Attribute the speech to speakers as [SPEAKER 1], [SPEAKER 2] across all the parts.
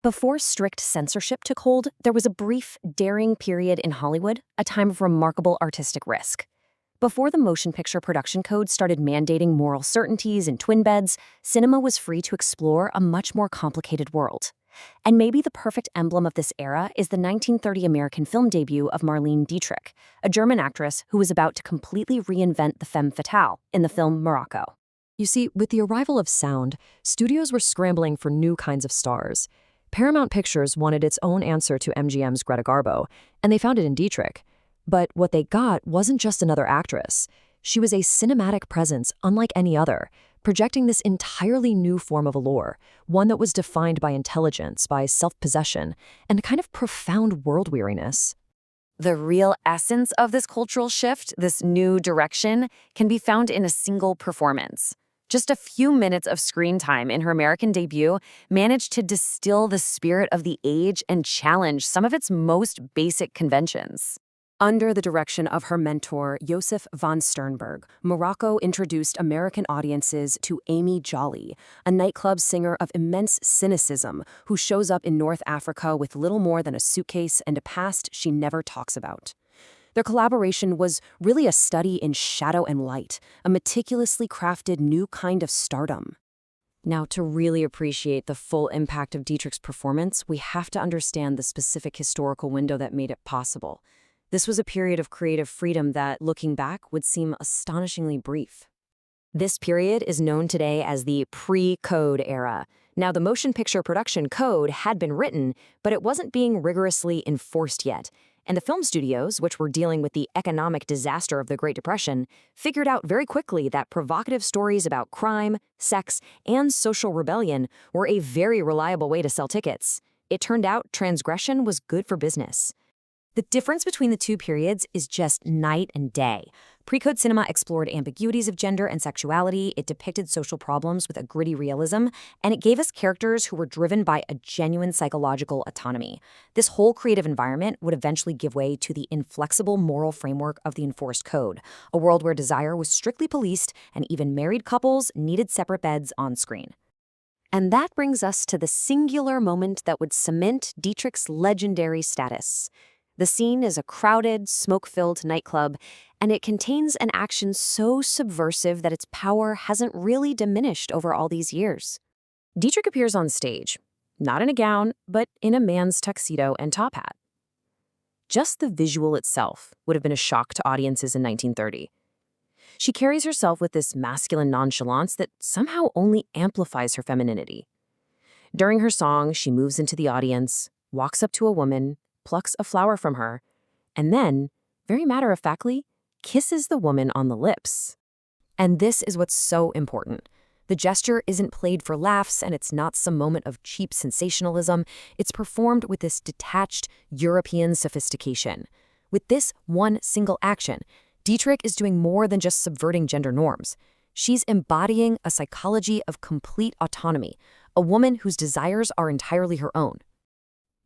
[SPEAKER 1] Before strict censorship took hold, there was a brief, daring period in Hollywood, a time of remarkable artistic risk. Before the motion picture production code started mandating moral certainties and twin beds, cinema was free to explore a much more complicated world. And maybe the perfect emblem of this era is the 1930 American film debut of Marlene Dietrich, a German actress who was about to completely reinvent the femme fatale in the film Morocco.
[SPEAKER 2] You see, with the arrival of sound, studios were scrambling for new kinds of stars. Paramount Pictures wanted its own answer to MGM's Greta Garbo, and they found it in Dietrich. But what they got wasn't just another actress. She was a cinematic presence unlike any other, projecting this entirely new form of allure, one that was defined by intelligence, by self-possession, and a kind of profound world-weariness.
[SPEAKER 1] The real essence of this cultural shift, this new direction, can be found in a single performance. Just a few minutes of screen time in her American debut managed to distill the spirit of the age and challenge some of its most basic conventions. Under the direction of her mentor, Josef von Sternberg, Morocco introduced American audiences to Amy Jolly, a nightclub singer of immense cynicism who shows up in North Africa with little more than a suitcase and a past she never talks about. Their collaboration was really a study in shadow and light, a meticulously crafted new kind of stardom. Now, to really appreciate the full impact of Dietrich's performance, we have to understand the specific historical window that made it possible. This was a period of creative freedom that, looking back, would seem astonishingly brief. This period is known today as the pre-code era. Now, the motion picture production code had been written, but it wasn't being rigorously enforced yet. And the film studios, which were dealing with the economic disaster of the Great Depression, figured out very quickly that provocative stories about crime, sex, and social rebellion were a very reliable way to sell tickets. It turned out transgression was good for business. The difference between the two periods is just night and day. Pre-code cinema explored ambiguities of gender and sexuality, it depicted social problems with a gritty realism, and it gave us characters who were driven by a genuine psychological autonomy. This whole creative environment would eventually give way to the inflexible moral framework of the enforced code, a world where desire was strictly policed and even married couples needed separate beds on screen. And that brings us to the singular moment that would cement Dietrich's legendary status. The scene is a crowded, smoke-filled nightclub, and it contains an action so subversive that its power hasn't really diminished over all these years. Dietrich appears on stage, not in a gown, but in a man's tuxedo and top hat. Just the visual itself would have been a shock to audiences in 1930. She carries herself with this masculine nonchalance that somehow only amplifies her femininity. During her song, she moves into the audience, walks up to a woman, plucks a flower from her, and then, very matter-of-factly, kisses the woman on the lips. And this is what's so important. The gesture isn't played for laughs, and it's not some moment of cheap sensationalism. It's performed with this detached European sophistication. With this one single action, Dietrich is doing more than just subverting gender norms. She's embodying a psychology of complete autonomy, a woman whose desires are entirely her own.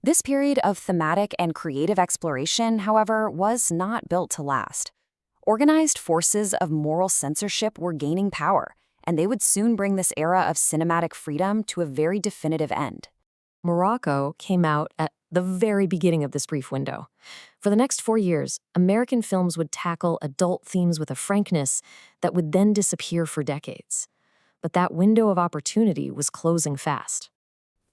[SPEAKER 1] This period of thematic and creative exploration, however, was not built to last. Organized forces of moral censorship were gaining power, and they would soon bring this era of cinematic freedom to a very definitive end.
[SPEAKER 2] Morocco came out at the very beginning of this brief window. For the next 4 years, American films would tackle adult themes with a frankness that would then disappear for decades. But that window of opportunity was closing fast.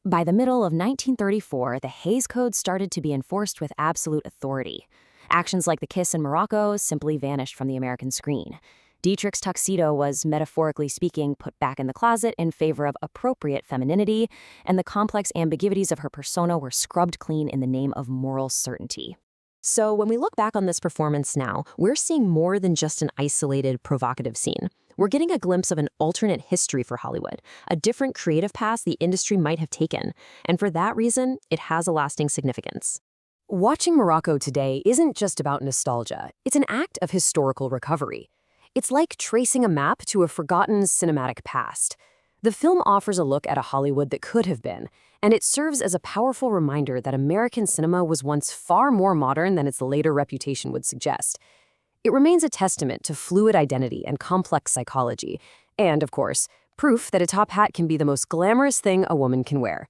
[SPEAKER 1] By the middle of 1934, the Hays Code started to be enforced with absolute authority. Actions like the kiss in Morocco simply vanished from the American screen. Dietrich's tuxedo was, metaphorically speaking, put back in the closet in favor of appropriate femininity, and the complex ambiguities of her persona were scrubbed clean in the name of moral certainty. So when we look back on this performance now, we're seeing more than just an isolated, provocative scene. We're getting a glimpse of an alternate history for Hollywood, a different creative path the industry might have taken, and for that reason, it has a lasting significance. Watching Morocco today isn't just about nostalgia, it's an act of historical recovery. It's like tracing a map to a forgotten cinematic past. The film offers a look at a Hollywood that could have been, and it serves as a powerful reminder that American cinema was once far more modern than its later reputation would suggest. It remains a testament to fluid identity and complex psychology, and, of course, proof that a top hat can be the most glamorous thing a woman can wear.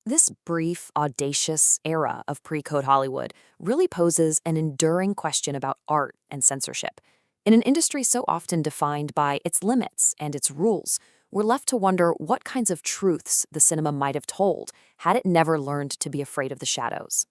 [SPEAKER 1] This brief, audacious era of pre-code Hollywood really poses an enduring question about art and censorship. In an industry so often defined by its limits and its rules, we're left to wonder what kinds of truths the cinema might have told had it never learned to be afraid of the shadows.